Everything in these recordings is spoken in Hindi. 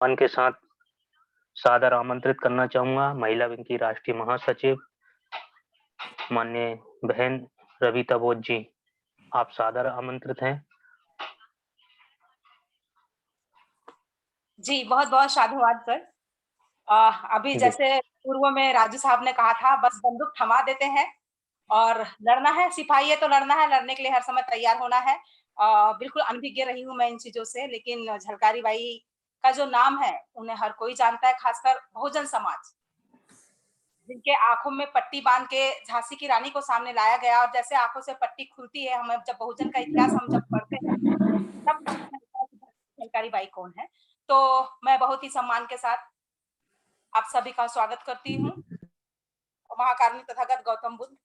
मन के साथ सादर आमंत्रित करना चाहूँगा महिला विंग की राष्ट्रीय महासचिव माननीय बहन रविता बोध जी, आप सादर आमंत्रित हैं। जी, बहुत-बहुत साधुवाद सर। अभी जी, जैसे पूर्व में राजू साहब ने कहा था, बस बंदूक थमा देते हैं और लड़ना है, सिपाही है तो लड़ना है, लड़ने के लिए हर समय तैयार होना है। बिल्कुल अनभिज्ञ रही हूँ मैं इन चीज़ों से, लेकिन झलकारी बाई का जो नाम है, उन्हें हर कोई जानता है, खासकर बहुजन समाज, जिनके आँखों में पट्टी बाँध के झांसी की रानी को सामने लाया गया और जैसे आँखों से पट्टी खुलती है, हमें जब बहुजन का इतिहास हम जब पढ़ते हैं, तब समझ में आता है कि झलकारी बाई कौन है। तो मैं बहुत ही सम्मान के साथ आप सभी का स्वागत करती हूँ। महाकारुणी तथागत गौतम बुद्ध,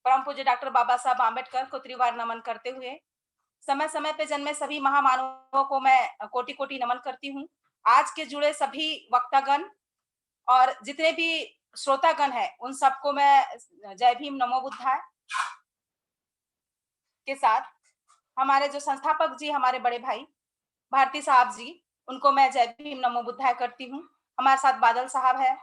परम पूज्य डॉक्टर बाबा साहब आम्बेडकर को त्रिवार नमन करते हुए समय समय पे जन्मे सभी महामानवों को मैं कोटि कोटि नमन करती हूँ। आज के जुड़े सभी वक्तागण और जितने भी श्रोतागण हैं, उन सबको मैं जय भीम नमो बुद्धाय के साथ हमारे जो संस्थापक जी, हमारे बड़े भाई भारती साहब जी, उनको मैं जय भीम नमो बुद्धाय करती हूँ। हमारे साथ बादल साहब है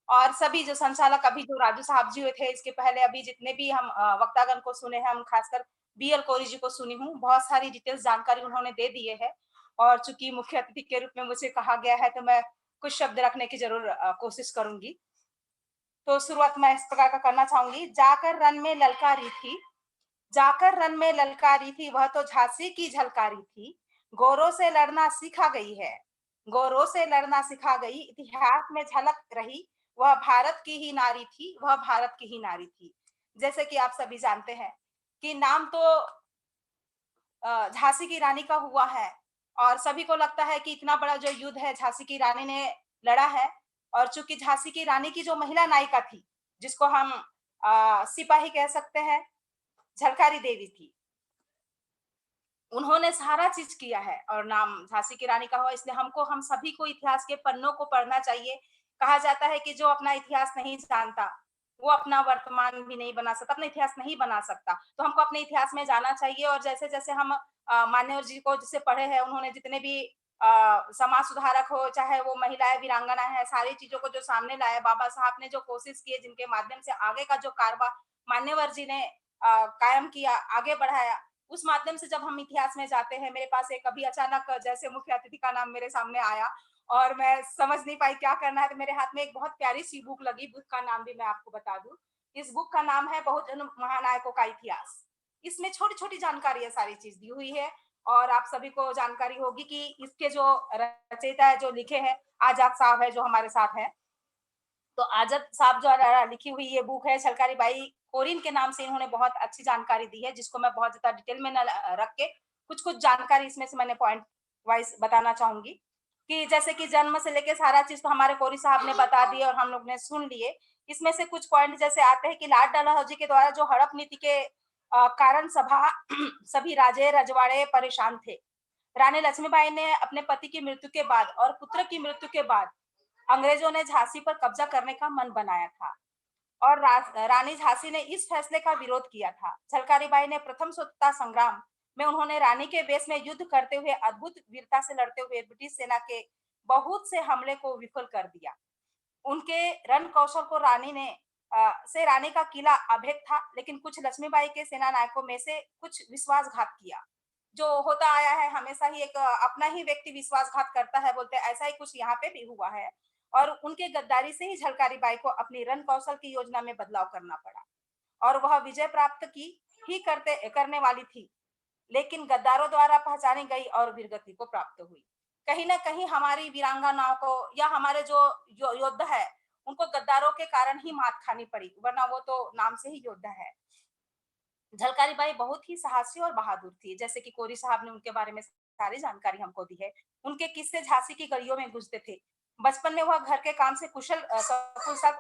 और सभी जो संचालक अभी जो राजू साहब जी हुए थे, इसके पहले अभी जितने भी हम वक्तागण को सुने हैं, हम खासकर बीएल कोरी जी को सुनी हूँ। बहुत सारी डिटेल्स जानकारी उन्होंने दे दिए है और चूंकि मुख्य अतिथि के रूप में मुझे कहा गया है, तो मैं कुछ शब्द रखने की जरूर कोशिश करूंगी। तो शुरुआत मैं इस प्रकार का करना चाहूंगी। जाकर रन में ललकारी थी, जाकर रन में ललकारी थी, वह तो झांसी की झलकारी थी। गोरों से लड़ना सिखा गई है, गोरों से लड़ना सिखा गई, इतिहास में झलक रही, वह भारत की ही नारी थी, वह भारत की ही नारी थी। जैसे कि आप सभी जानते हैं कि नाम तो झांसी की रानी का हुआ है और सभी को लगता है कि इतना बड़ा जो युद्ध है झांसी की रानी ने लड़ा है। और चूंकि झांसी की रानी की जो महिला नायिका थी, जिसको हम सिपाही कह सकते हैं, झलकारी देवी थी, उन्होंने सारा चीज किया है और नाम झांसी की रानी का हुआ। इसलिए हम सभी को इतिहास के पन्नों को पढ़ना चाहिए। कहा जाता है कि जो अपना इतिहास नहीं जानता, वो अपना वर्तमान भी नहीं बना सकता, अपना इतिहास नहीं बना सकता। तो हमको अपने इतिहास में जाना चाहिए और जैसे जैसे हम मान्यवर जी को जिसे पढ़े हैं, उन्होंने जितने भी समाज सुधारक हो, चाहे वो महिलाएं वीरांगना है, सारी चीजों को जो सामने लाया, बाबा साहब ने जो कोशिश की, जिनके माध्यम से आगे का जो कारवा मान्यवर जी ने कायम किया, आगे बढ़ाया, उस माध्यम से जब हम इतिहास में जाते हैं। मेरे पास एक अभी अचानक जैसे मुख्य अतिथि का नाम मेरे सामने आया और मैं समझ नहीं पाई क्या करना है, तो मेरे हाथ में एक बहुत प्यारी सी बुक लगी। बुक का नाम भी मैं आपको बता दूं, इस बुक का नाम है बहुजन महानायकों का इतिहास। इसमें छोटी छोटी जानकारी सारी चीज दी हुई है और आप सभी को जानकारी होगी कि इसके जो रचयिता है, जो लिखे हैं, आजाद साहब है जो हमारे साथ है। तो आजाद साहब जो लिखी हुई ये बुक है, छलकारी बाई कोरिन के नाम से इन्होंने बहुत अच्छी जानकारी दी है, जिसको मैं बहुत ज्यादा डिटेल में न रख के कुछ कुछ जानकारी इसमें से मैंने पॉइंट वाइज बताना चाहूंगी। कि जैसे कि जन्म से लेके सारा चीज तो हमारे कोरी साहब ने बता दिए और हम लोग ने सुन लिए। इसमें से कुछ पॉइंट जैसे आते हैं कि लाल डलहौजी के द्वारा जो हड़प नीति के कारण सभा सभी राजे रजवाड़े परेशान थे। रानी लक्ष्मीबाई ने अपने पति की मृत्यु के बाद और पुत्र की मृत्यु के बाद अंग्रेजों ने झांसी पर कब्जा करने का मन बनाया था और रानी झांसी ने इस फैसले का विरोध किया था। झलकारी बाई ने प्रथम स्वतंत्रता संग्राम में उन्होंने रानी के वेश में युद्ध करते हुए अद्भुत वीरता से लड़ते हुए ब्रिटिश सेना के बहुत से हमले को विफल कर दिया। उनके रण कौशल को रानी का किला अभेद था, लेकिन कुछ लक्ष्मीबाई के सेना नायकों में से कुछ विश्वासघात किया। जो होता आया है हमेशा ही, एक अपना ही व्यक्ति विश्वासघात करता है, बोलते ऐसा ही कुछ यहाँ पे भी हुआ है। और उनके गद्दारी से ही झलकारी बाई को अपनी रण कौशल की योजना में बदलाव करना पड़ा और वह विजय प्राप्त की ही करने वाली थी, लेकिन गद्दारों द्वारा पहचानी गई और वीरगति को प्राप्त हुई। कहीं ना कहीं हमारी वीरांगनाओं को या हमारे जो योद्धा है, उनको गद्दारों के कारण ही मात खानी पड़ी, वरना वो तो नाम से ही योद्धा है। झलकारी बाई बहुत ही साहसी और बहादुर थी, जैसे कि कोरी साहब ने उनके बारे में सारी जानकारी हमको दी है। उनके किस्से झांसी की गलियों में गूंजते थे। बचपन में वह घर के काम से कुशलता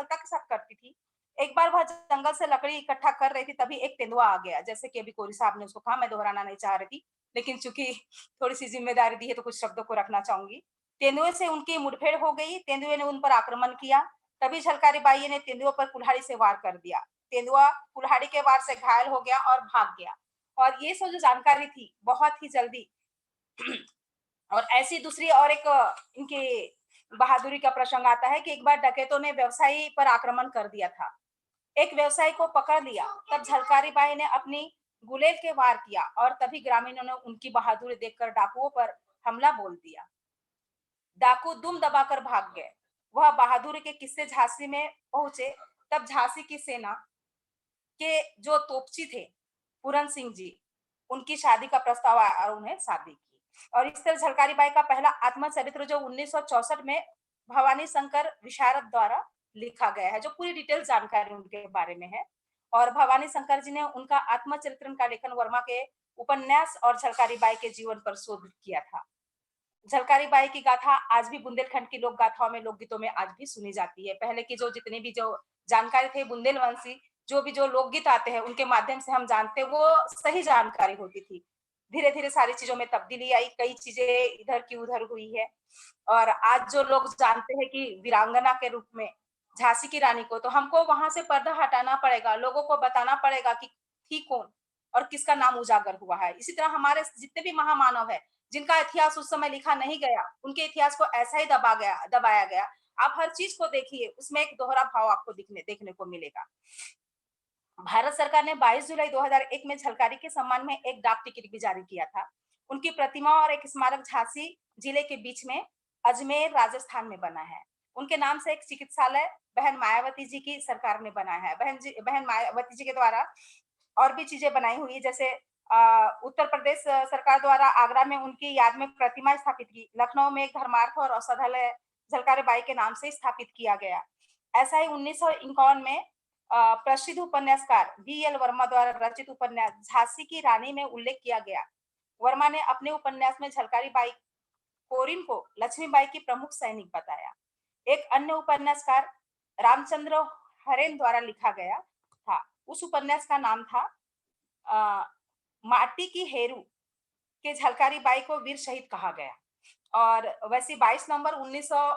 के साथ करती थी। एक बार वह जंगल से लकड़ी इकट्ठा कर रही थी, तभी एक तेंदुआ आ गया। जैसे कि अभी कोरी साहब ने उसको कहा, मैं दोहराना नहीं चाह रही थी, लेकिन चूंकि थोड़ी सी जिम्मेदारी दी है तो कुछ शब्दों को रखना चाहूंगी। तेंदुए से उनकी मुठभेड़ हो गई, तेंदुए ने उन पर आक्रमण किया। तभी झलकारी बाई ने तेंदुए पर कुल्हाड़ी से वार कर दिया। तेंदुआ कुल्हाड़ी के वार से घायल हो गया और भाग गया। और ये सब जो जानकारी थी बहुत ही जल्दी और ऐसी दूसरी और एक इनकी बहादुरी का प्रसंग आता है कि एक बार डकैतों ने व्यवसायी पर आक्रमण कर दिया था। एक व्यवसायी को पकड़ लिया, तब झलकारी बाई ने अपनी गुलेल के वार किया और तभी ग्रामीणों ने उनकी बहादुरी देखकर डाकुओं पर हमला बोल दिया। डाकू दुम दबाकर भाग गए। वह बहादुरी के किस्से झांसी में पहुंचे, तब झांसी की सेना के जो तोपची थे, पूरन सिंह जी, उनकी शादी का प्रस्ताव आया और उन्हें शादी की। और इस तरह झलकारी बाई का पहला आत्मचरित्र जो 1964 में भवानी शंकर विशारद द्वारा लिखा गया है, जो पूरी डिटेल जानकारी उनके बारे में है। और भवानी शंकर जी ने उनका आत्मचरित्र का लेखन वर्मा के उपन्यास और झलकारी बाई के जीवन पर शोध किया था। झलकारी बाई की गाथा आज भी बुंदेलखंड की लोक गाथाओं में, लोकगीतों में आज भी सुनी जाती है। पहले की जो जितने भी जो जानकारी थे बुंदेलवंशी, जो लोकगीत आते हैं उनके माध्यम से हम जानते हैं, वो सही जानकारी होती थी। धीरे धीरे सारी चीजों में तब्दीली आई, कई चीजें इधर की उधर हुई है। और आज जो लोग जानते हैं कि वीरांगना के रूप में झांसी की रानी को, तो हमको वहां से पर्दा हटाना पड़ेगा, लोगों को बताना पड़ेगा कि थी कौन और किसका नाम उजागर हुआ है। इसी तरह हमारे जितने भी महामानव है, जिनका इतिहास उस समय लिखा नहीं गया, उनके इतिहास को ऐसा ही दबाया गया। आप हर चीज को देखिए, उसमें एक दोहरा भाव आपको देखने को मिलेगा। भारत सरकार ने 22 जुलाई 2001 में झलकारी के सम्मान में एक डाक टिकट भी जारी किया था। उनकी प्रतिमा और एक स्मारक झांसी जिले के बीच में अजमेर राजस्थान में बना है। उनके नाम से एक चिकित्सालय बहन मायावती जी की सरकार ने बनाया है। बहन मायावती जी के द्वारा और भी चीजें बनाई हुई है, जैसे उत्तर प्रदेश सरकार द्वारा आगरा में उनकी याद में प्रतिमा स्थापित की। लखनऊ में एक धर्मार्थ और औषधालय झलकारी बाई के नाम से स्थापित किया गया। ऐसा ही 1951 में प्रसिद्ध उपन्यासकार बी.एल. वर्मा द्वारा रचित उपन्यास झांसी की रानी में उल्लेख किया गया। वर्मा ने अपने उपन्यास में झलकारी बाई कोरिन को लक्ष्मीबाई की प्रमुख सैनिक बताया। एक अन्य उपन्यासकार रामचंद्र हरेन द्वारा लिखा गया था। उस उपन्यास का नाम था माटी की हेरू के झलकारी बाई को वीर शहीद कहा गया। और वैसे 22 नवंबर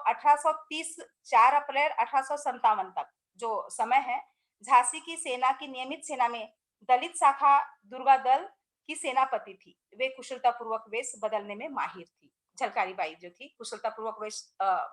1830 4 अप्रैल 1857 तक जो समय है, झांसी की सेना की नियमित सेना में दलित शाखा दुर्गा दल की सेनापति थी। वे कुशलता पूर्वक वेश बदलने में माहिर थी। झलकारी बाई जो थी कुशलता पूर्वक वेश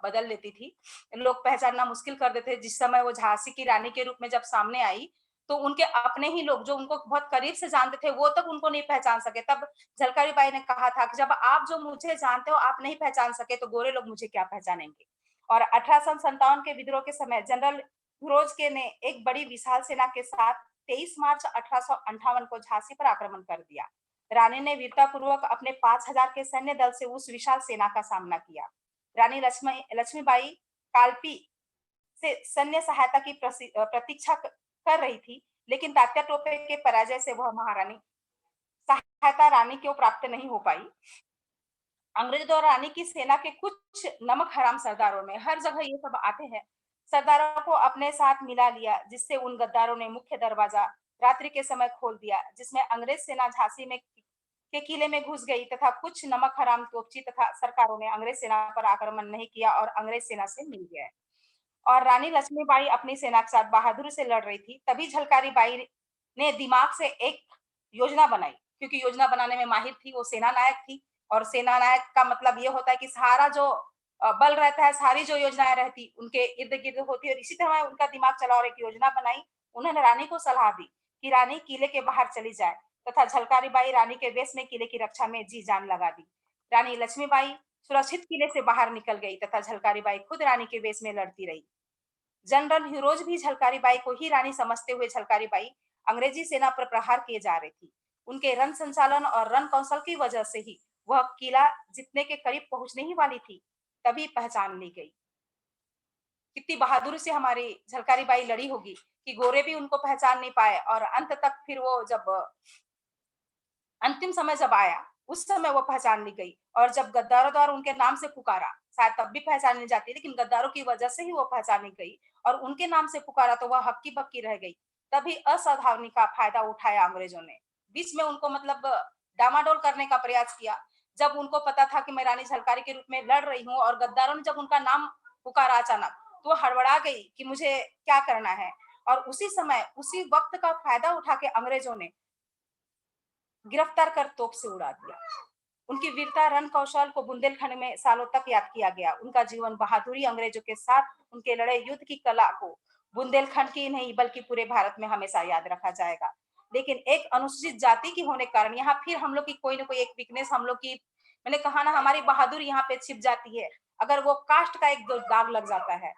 बदल लेती थी, लोग पहचानना मुश्किल कर देते थे। जिस समय वो झांसी की रानी के रूप में जब सामने आई, तो उनके अपने ही लोग जो उनको बहुत करीब से जानते थे, वो तक उनको नहीं पहचान सके। तब झलकारी बाई ने कहा था कि जब आप जो मुझे जानते हो आप नहीं पहचान सके, तो गोरे लोग मुझे क्या पहचानेंगे। और 1857 के विद्रोह के समय जनरल फिरोज के ने एक बड़ी विशाल सेना के साथ 23 मार्च 1858 को झांसी पर आक्रमण कर दिया। रानी ने वीरतापूर्वक अपने 5000 के सैन्य दल से उस विशाल सेना का सामना किया। रानी लक्ष्मीबाई कालपी से सैन्य सहायता की प्रतीक्षा कर रही थी, लेकिन तात्या टोपे के पराजय से वह महारानी सहायता रानी को प्राप्त नहीं हो पाई। अंग्रेजों द्वारा रानी की सेना के कुछ नमक हराम सरदारों ने, हर जगह ये सब आते हैं, सरदारों को अपने साथ मिला लिया, जिससे उन गद्दारों ने मुख्य दरवाजा रात्रि के समय खोल दिया, जिसमें अंग्रेज सेना झांसी में के किले में घुस गई तथा कुछ नमक हराम तोपची तथा सरकारों ने अंग्रेज सेना पर आक्रमण नहीं किया और अंग्रेज सेना से मिल गए। और रानी लक्ष्मीबाई अपनी सेना के साथ बहादुरी से लड़ रही थी। तभी झलकारी बाई ने दिमाग से एक योजना बनाई, क्योंकि योजना बनाने में माहिर थी, वो सेना नायक थी। और सेना नायक का मतलब ये होता है कि सारा जो बल रहता है, सारी जो योजनाएं रहती उनके इर्द गिर्द होती है। और इसी तरह उनका दिमाग चला और एक योजना बनाई। उन्होंने रानी को सलाह दी कि रानी किले के बाहर चली जाए, तथा झलकारी बाई रानी के वेश में किले की रक्षा में जी जान लगा दी। रानी लक्ष्मीबाई सुरक्षित किले से बाहर निकल गई तथा झलकारी बाई खुद रानी के वेश में लड़ती रही। जनरल हिरोज भी झलकारी बाई को ही रानी समझते हुए झलकारी बाई अंग्रेजी सेना पर प्रहार किए जा रही थी। उनके रण संचालन और रण कौशल की वजह से ही वह किला जीतने के करीब पहुंचने ही वाली थी, तभी पहचान ली गई। कितनी बहादुरी से हमारी झलकारी बाई लड़ी होगी कि गोरे भी उनको पहचान नहीं पाए। और अंत तक फिर वो जब अंतिम समय जब आया, उस समय वो पहचान ली गई। और जब गद्दारों द्वारा उनके नाम से पुकारा, शायद तब भी पहचान नहीं जाती, लेकिन गद्दारों की वजह से ही वो पहचानी गई और उनके नाम से पुकारा, तो वह हक्की बक्की रह गई। तभी असावधानी का फायदा उठाया अंग्रेजों ने, बीच में उनको मतलब डामाडोल करने का प्रयास किया। जब उनको पता था कि मैं रानी झलकारी के रूप में लड़ रही हूँ और गद्दारों ने जब उनका नाम पुकारा अचानक, तो हड़बड़ा गई कि मुझे क्या करना है। और उसी समय उसी वक्त का फायदा उठा के अंग्रेजों ने गिरफ्तार कर तोप से उड़ा दिया। उनकी वीरता, रण कौशल को बुंदेलखंड में सालों तक याद किया गया। उनका जीवन बहादुरी, अंग्रेजों के साथ उनके लड़े युद्ध की कला को बुंदेलखंड की नहीं बल्कि पूरे भारत में हमेशा याद रखा जाएगा। लेकिन एक अनुसूचित जाति की होने के कारण यहाँ फिर हम लोग की कोई ना कोई एक वीकनेस, हम लोग की, मैंने कहा ना, हमारी बहादुरी यहाँ पे छिप जाती है अगर वो कास्ट का एक दो दाग लग जाता है।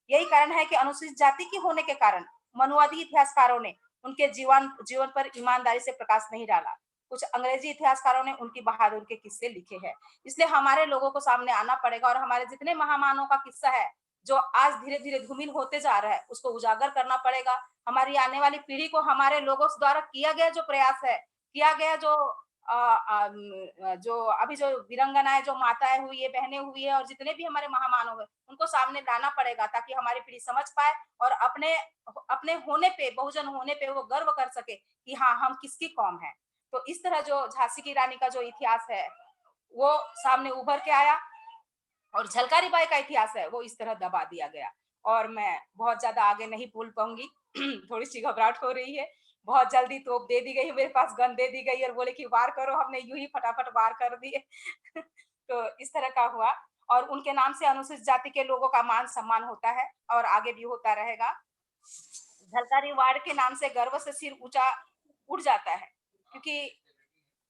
यही कारण है कि अनुसूचित जाति की होने के कारण मनुवादी इतिहासकारों ने उनके जीवन पर ईमानदारी से प्रकाश नहीं डाला। कुछ अंग्रेजी इतिहासकारों ने उनकी बहादुरी के किस्से लिखे हैं। इसलिए हमारे लोगों को सामने आना पड़ेगा और हमारे जितने महामानवों का किस्सा है जो आज धीरे धीरे धूमिल होते जा रहा है उसको उजागर करना पड़ेगा। हमारी आने वाली पीढ़ी को हमारे लोगों द्वारा किया गया जो प्रयास है, किया गया जो अभी जो वीरंगनाएं, जो माताएं हुई है, बहनें हुई है और जितने भी हमारे महामानव है उनको सामने लाना पड़ेगा ताकि हमारी पीढ़ी समझ पाए और अपने अपने होने पे, बहुजन होने पे वो गर्व कर सके कि हाँ, हम किसकी कौम है। तो इस तरह जो झांसी की रानी का जो इतिहास है वो सामने उभर के आया और झलकारी बाई का इतिहास है वो इस तरह दबा दिया गया। और मैं बहुत ज्यादा आगे नहीं बोल पाऊंगी थोड़ी सी घबराहट हो रही है। बहुत जल्दी तोप दे दी गई, मेरे पास गन दे दी गई और बोले कि वार करो, हमने यूं ही फटाफट वार कर दिए तो इस तरह का हुआ और उनके नाम से अनुसूचित जाति के लोगों का मान सम्मान होता है और आगे भी होता रहेगा। झलकारी वार्ड के नाम से गर्व से सिर ऊंचा उठ जाता है क्योंकि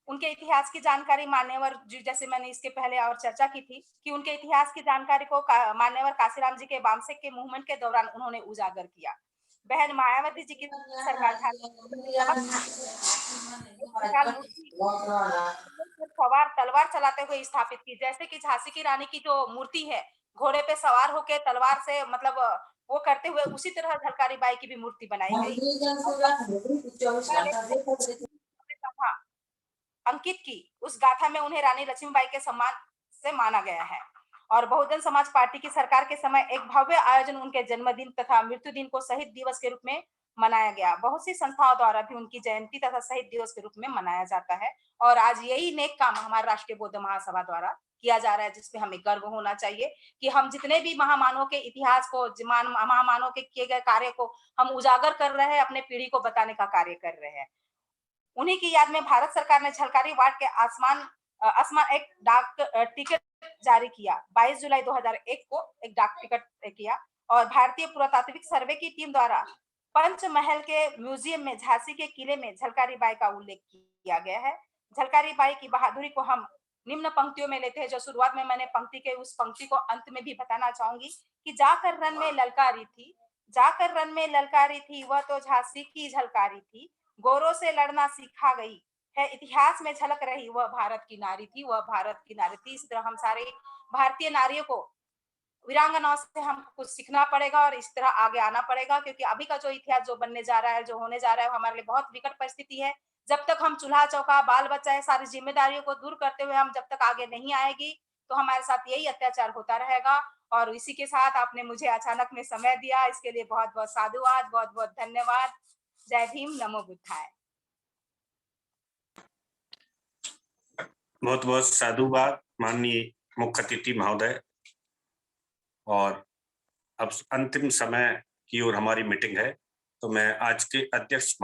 उनके इतिहास की जानकारी मान्यवर जी, जैसे मैंने इसके पहले और चर्चा की थी कि उनके इतिहास की जानकारी को मान्यवर काशीराम जी के वामसेक के मूवमेंट के दौरान उन्होंने उजागर किया। बहन मायावती जी की सरकार सवार तलवार चलाते हुए स्थापित की, जैसे कि झांसी की रानी की जो मूर्ति है घोड़े पे सवार होके तलवार से मतलब वो करते हुए, उसी तरह झलकारी बाई की भी मूर्ति बनाई गई अंकित की। उस गाथा में उन्हें रानी लक्ष्मीबाई के सम्मान से माना गया है और बहुजन समाज पार्टी की सरकार के समय एक भव्य आयोजन उनके जन्मदिन तथा मृत्यु दिन को शहीद दिवस के रूप में मनाया गया। बहुत सी संस्थाओं द्वारा भी उनकी जयंती तथा शहीद दिवस के रूप में मनाया जाता है और आज यही नेक काम हमारे राष्ट्रीय बौद्ध महासभा द्वारा किया जा रहा है, जिसपे हमें गर्व होना चाहिए कि हम जितने भी महामानवों के इतिहास को, महामानवों के किए गए कार्य को हम उजागर कर रहे हैं, अपने पीढ़ी को बताने का कार्य कर रहे हैं। उन्हीं की याद में भारत सरकार ने झलकारी वार्ड के आसमान एक डाक टिकट जारी किया। 22 जुलाई 2001 को एक डाक टिकट किया और भारतीय पुरातात्विक सर्वे की टीम द्वारा पंचमहल के म्यूजियम में झांसी के किले में झलकारी बाई का उल्लेख किया गया है। झलकारी बाई की बहादुरी को हम निम्न पंक्तियों में लेते हैं, जो शुरुआत में मैंने पंक्ति के उस पंक्ति को अंत में भी बताना चाहूंगी कि जाकर रन में ललकारी थी, जाकर रन में ललकारी थी, वह तो झांसी की झलकारी थी, गोरों से लड़ना सिखा गई है, इतिहास में झलक रही, वह भारत की नारी थी, वह भारत की नारी थी। इस तरह हम सारे भारतीय नारियों को, वीरांगनाओं से हम कुछ सीखना पड़ेगा और इस तरह आगे आना पड़ेगा, क्योंकि अभी का जो इतिहास जो बनने जा रहा है, जो होने जा रहा है, हमारे लिए बहुत विकट परिस्थिति है। जब तक हम चूल्हा चौका, बाल बच्चा है, सारी जिम्मेदारियों को दूर करते हुए हम जब तक आगे नहीं आएगी तो हमारे साथ यही अत्याचार होता रहेगा। और इसी के साथ आपने मुझे अचानक में समय दिया, इसके लिए बहुत बहुत साधुवाद, बहुत बहुत धन्यवाद। जय भीम, नमो बुद्धाय। बहुत बहुत साधुवाद माननीय मुख्य अतिथि महोदय। और अब अंतिम समय की ओर हमारी मीटिंग है, तो मैं आज के अध्यक्ष